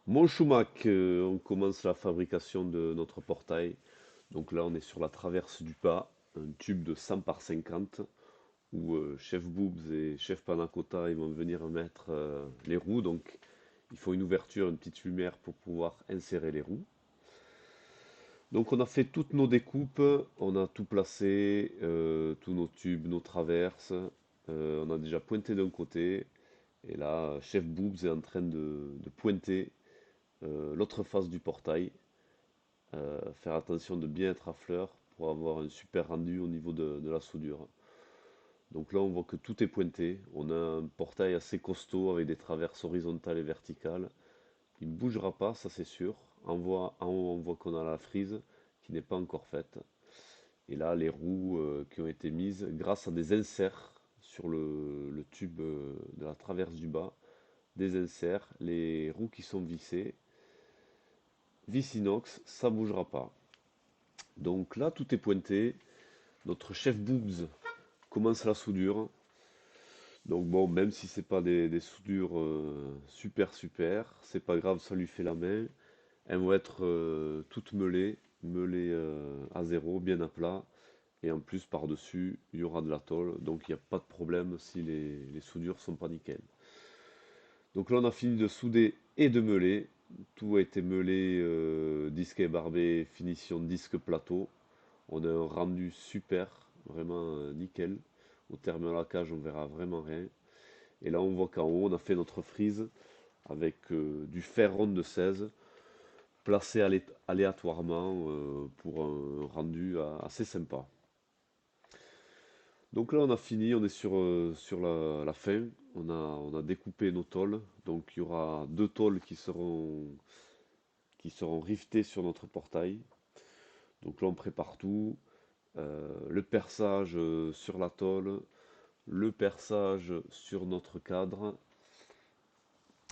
Mon Choumac, on commence la fabrication de notre portail. Donc là, on est sur la traverse du pas, un tube de 100 par 50, où Chef Boobs et Chef Panacota ils vont venir mettre les roues. Donc il faut une ouverture, une petite lumière pour pouvoir insérer les roues. Donc on a fait toutes nos découpes, on a tout placé, tous nos tubes, nos traverses. On a déjà pointé d'un côté, et là, Chef Boobs est en train de pointer l'autre face du portail. Faire attention de bien être à fleur pour avoir un super rendu au niveau de la soudure. Donc là, on voit que tout est pointé. On a un portail assez costaud avec des traverses horizontales et verticales. Il ne bougera pas, ça c'est sûr. En haut, on voit qu'on a la frise qui n'est pas encore faite. Et là, les roues qui ont été mises grâce à des inserts sur le tube de la traverse du bas. Des inserts, les roues qui sont vissées. Vis inox, ça bougera pas. Donc là, tout est pointé. Notre chef Boobs commence la soudure. Donc bon, même si c'est pas des soudures super, c'est pas grave, ça lui fait la main. Elles vont être toutes meulées à zéro, bien à plat. Et en plus, par-dessus, il y aura de la tôle, donc il n'y a pas de problème si les soudures sont pas nickel. Donc là, on a fini de souder et de meuler. Tout a été meulé, disque et barbé, finition disque plateau. On a un rendu super, vraiment nickel. Au terme de la cage, on verra vraiment rien. Et là, on voit qu'en haut, on a fait notre frise avec du fer rond de 16 placé aléatoirement pour un rendu assez sympa. Donc là, on a fini, on est sur la fin. On a découpé nos tôles. Donc il y aura deux tôles qui seront rivetées sur notre portail. Donc là, on prépare tout. Le perçage sur la tôle, le perçage sur notre cadre.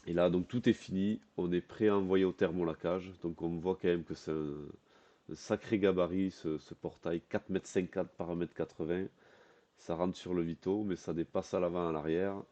Et là, donc tout est fini. On est prêt à envoyer au thermolacage. Donc on voit quand même que c'est un sacré gabarit ce portail, 4,50 m par 1,80 m. Ça rentre sur le Vito, mais ça dépasse à l'avant et à l'arrière.